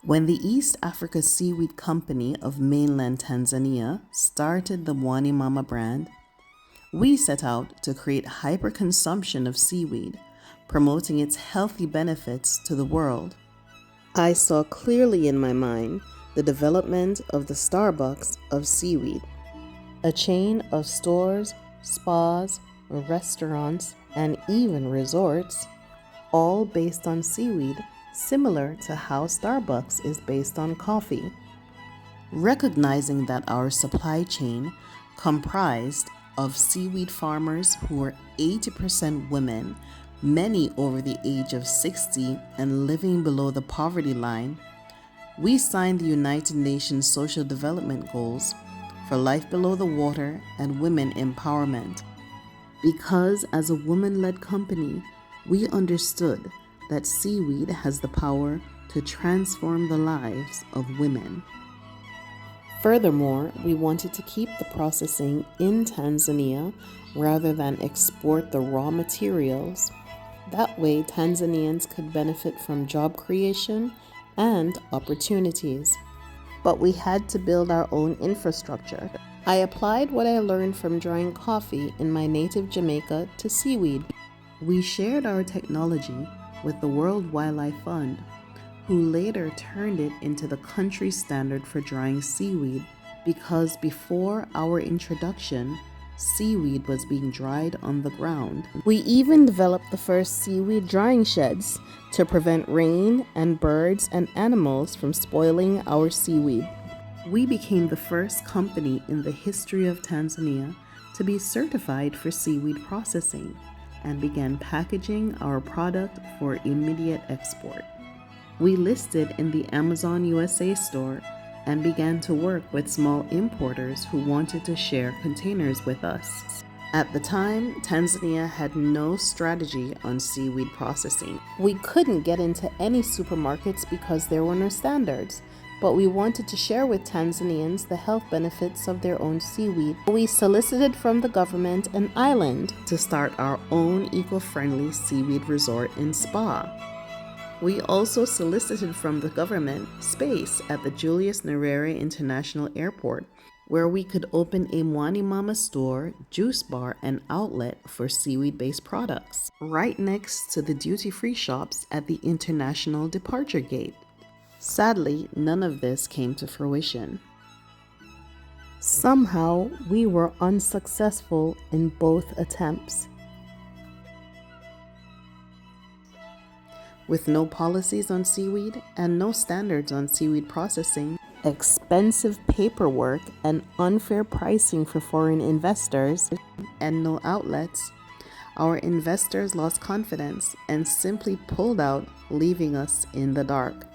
When the East Africa Seaweed Company of mainland Tanzania started the Mwani Mama brand, we set out to create hyperconsumption of seaweed, promoting its healthy benefits to the world. I saw clearly in my mind the development of the Starbucks of seaweed, a chain of stores, spas, restaurants, and even resorts, all based on seaweed, similar to how Starbucks is based on coffee. Recognizing that our supply chain comprised of seaweed farmers who were 80% women, many over the age of 60 and living below the poverty line, we signed the United Nations Social Development Goals for life below the water and women empowerment. Because as a woman-led company, we understood that seaweed has the power to transform the lives of women. Furthermore, we wanted to keep the processing in Tanzania rather than export the raw materials. That way, Tanzanians could benefit from job creation and opportunities. But we had to build our own infrastructure. I applied what I learned from drying coffee in my native Jamaica to seaweed. We shared our technology with the World Wildlife Fund, who later turned it into the country standard for drying seaweed, because before our introduction, seaweed was being dried on the ground. We even developed the first seaweed drying sheds to prevent rain and birds and animals from spoiling our seaweed. We became the first company in the history of Tanzania to be certified for seaweed processing and began packaging our product for immediate export. We listed in the Amazon USA store and began to work with small importers who wanted to share containers with us. At the time, Tanzania had no strategy on seaweed processing. We couldn't get into any supermarkets because there were no standards, but we wanted to share with Tanzanians the health benefits of their own seaweed. We solicited from the government an island to start our own eco-friendly seaweed resort and spa. We also solicited from the government space at the Julius Nyerere International Airport, where we could open a Mwani Mama store, juice bar, and outlet for seaweed-based products, right next to the duty-free shops at the International Departure Gate. Sadly, none of this came to fruition. Somehow, we were unsuccessful in both attempts. With no policies on seaweed and no standards on seaweed processing, expensive paperwork and unfair pricing for foreign investors, and no outlets, our investors lost confidence and simply pulled out, leaving us in the dark.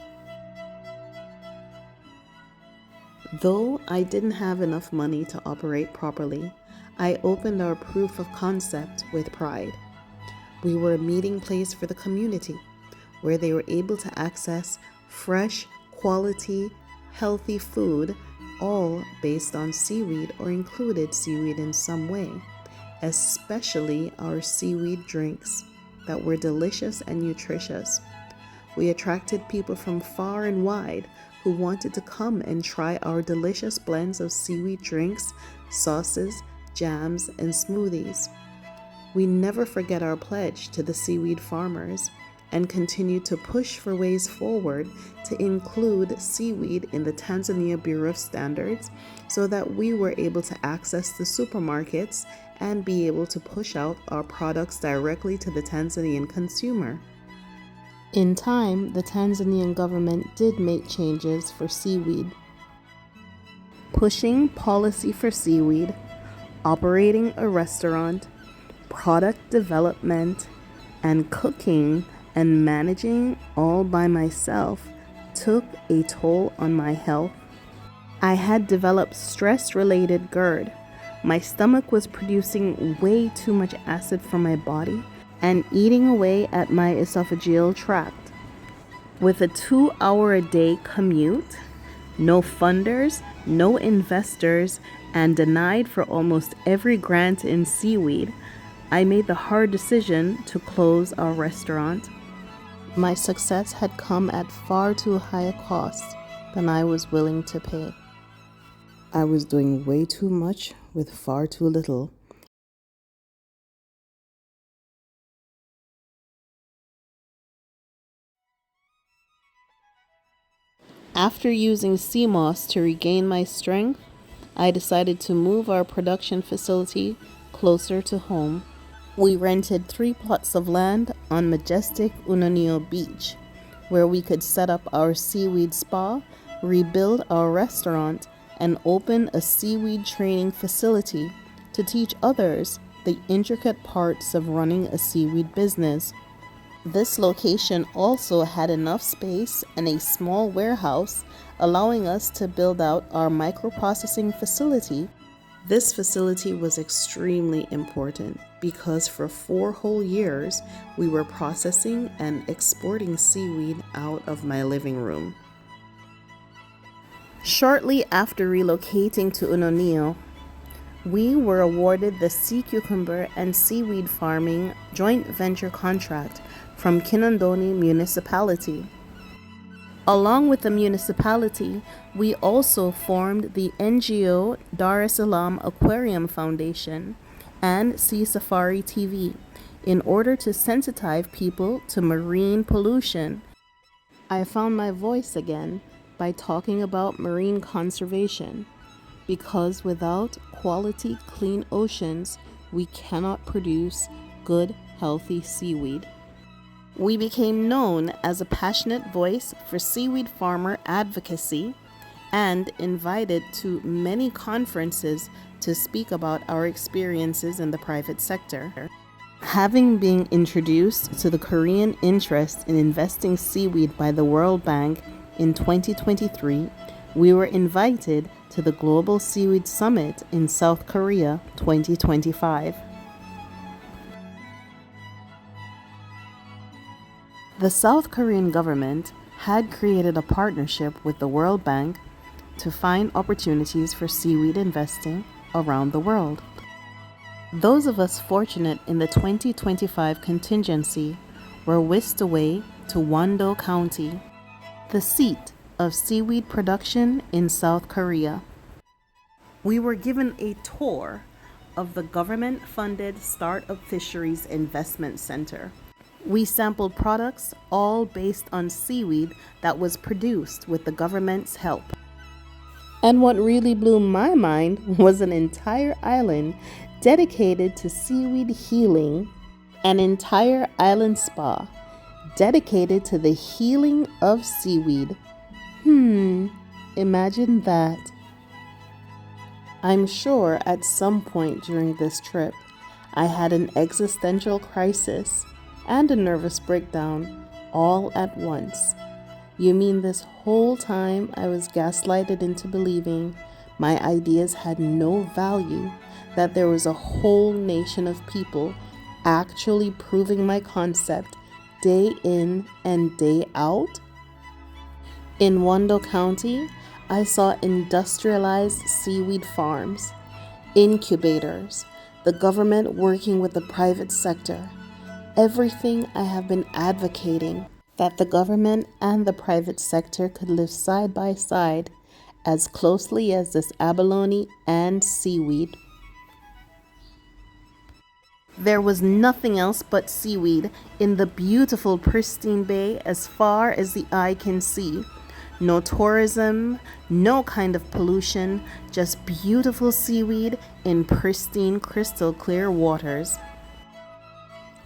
Though I didn't have enough money to operate properly, I opened our proof of concept with pride. We were a meeting place for the community, where they were able to access fresh, quality, healthy food, all based on seaweed or included seaweed in some way, especially our seaweed drinks that were delicious and nutritious. We attracted people from far and wide who wanted to come and try our delicious blends of seaweed drinks, sauces, jams, and smoothies. We never forget our pledge to the seaweed farmers and continue to push for ways forward to include seaweed in the Tanzania Bureau of Standards so that we were able to access the supermarkets and be able to push out our products directly to the Tanzanian consumer. In time, the Tanzanian government did make changes for seaweed, pushing policy for seaweed, operating a restaurant, product development, and cooking and managing all by myself took a toll on my health. I had developed stress-related GERD. My stomach was producing way too much acid from my body and eating away at my esophageal tract. With a 2-hour-a-day commute, no funders, no investors, and denied for almost every grant in seaweed, I made the hard decision to close our restaurant. My success had come at far too high a cost than I was willing to pay. I was doing way too much with far too little. After using sea moss to regain my strength, I decided to move our production facility closer to home. We rented 3 plots of land on majestic Ununio Beach, where we could set up our seaweed spa, rebuild our restaurant, and open a seaweed training facility to teach others the intricate parts of running a seaweed business. This location also had enough space and a small warehouse, allowing us to build out our microprocessing facility. This facility was extremely important because for 4 whole years we were processing and exporting seaweed out of my living room. Shortly after relocating to Ununio, we were awarded the sea cucumber and seaweed farming joint venture contract from Kinondoni Municipality. Along with the municipality, we also formed the NGO Dar es Salaam Aquarium Foundation and Sea Safari TV in order to sensitize people to marine pollution. I found my voice again by talking about marine conservation, because without quality, clean oceans, we cannot produce good, healthy seaweed. We became known as a passionate voice for seaweed farmer advocacy and invited to many conferences to speak about our experiences in the private sector. Having been introduced to the Korean interest in investing seaweed by the World Bank in 2023, we were invited to the Global Seaweed Summit in South Korea 2025. The South Korean government had created a partnership with the World Bank to find opportunities for seaweed investing around the world. Those of us fortunate in the 2025 contingency were whisked away to Wando County, the seat of seaweed production in South Korea. We were given a tour of the government-funded Startup Fisheries Investment Center. We sampled products all based on seaweed that was produced with the government's help. And what really blew my mind was an entire island dedicated to seaweed healing, an entire island spa dedicated to the healing of seaweed. Imagine that. I'm sure at some point during this trip, I had an existential crisis and a nervous breakdown all at once. You mean this whole time I was gaslighted into believing my ideas had no value, that there was a whole nation of people actually proving my concept day in and day out? In Wando County, I saw industrialized seaweed farms, incubators, the government working with the private sector. Everything I have been advocating, that the government and the private sector could live side by side as closely as this abalone and seaweed. There was nothing else but seaweed in the beautiful pristine bay as far as the eye can see. No tourism, no kind of pollution, just beautiful seaweed in pristine, crystal clear waters.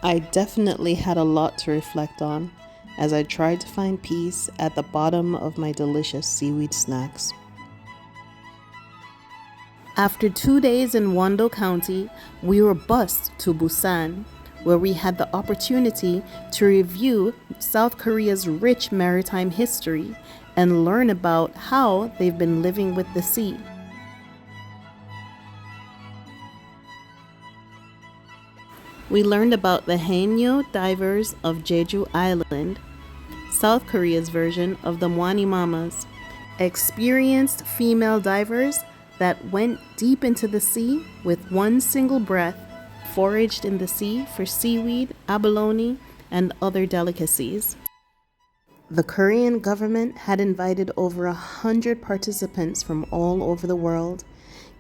I definitely had a lot to reflect on as I tried to find peace at the bottom of my delicious seaweed snacks. After 2 days in Wando County, we were bused to Busan, where we had the opportunity to review South Korea's rich maritime history and learn about how they've been living with the sea. We learned about the Haenyeo divers of Jeju Island, South Korea's version of the Mwani Mamas, experienced female divers that went deep into the sea with one single breath, foraged in the sea for seaweed, abalone, and other delicacies. The Korean government had invited over 100 participants from all over the world,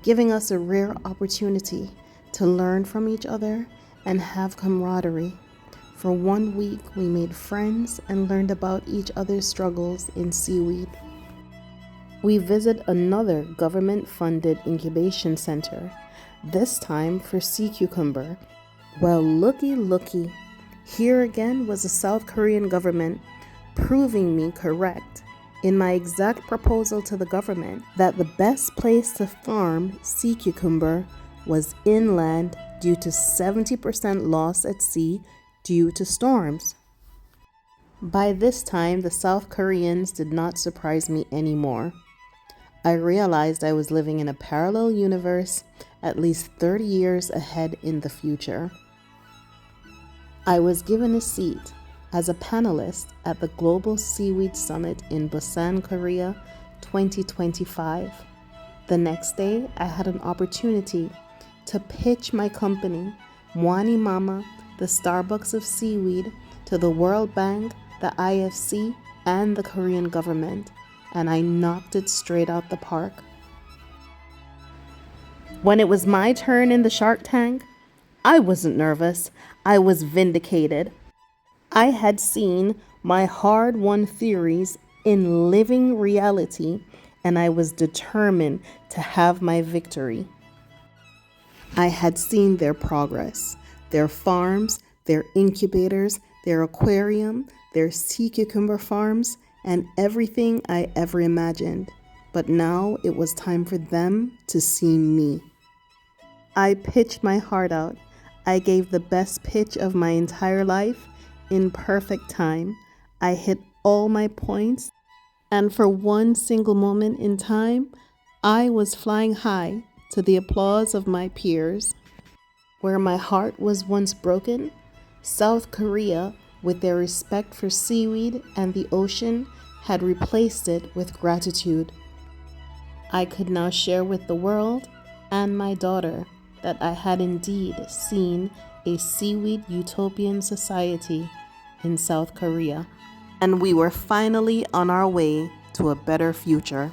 giving us a rare opportunity to learn from each other and have camaraderie. For 1 week, we made friends and learned about each other's struggles in seaweed. We visit another government-funded incubation center, this time for sea cucumber. Well, looky. Here again was the South Korean government proving me correct in my exact proposal to the government that the best place to farm sea cucumber was inland due to 70% loss at sea due to storms. By this time, the South Koreans did not surprise me anymore. I realized I was living in a parallel universe at least 30 years ahead in the future. I was given a seat as a panelist at the Global Seaweed Summit in Busan, Korea, 2025. The next day, I had an opportunity to pitch my company, Mwani Mama, the Starbucks of seaweed, to the World Bank, the IFC, and the Korean government, and I knocked it straight out the park. When it was my turn in the Shark Tank, I wasn't nervous. I was vindicated. I had seen my hard-won theories in living reality, and I was determined to have my victory. I had seen their progress, their farms, their incubators, their aquarium, their sea cucumber farms, and everything I ever imagined. But now it was time for them to see me. I pitched my heart out. I gave the best pitch of my entire life in perfect time. I hit all my points, and for one single moment in time, I was flying high to the applause of my peers. Where my heart was once broken, South Korea, with their respect for seaweed and the ocean, had replaced it with gratitude. I could now share with the world and my daughter that I had indeed seen a seaweed utopian society in South Korea, and we were finally on our way to a better future.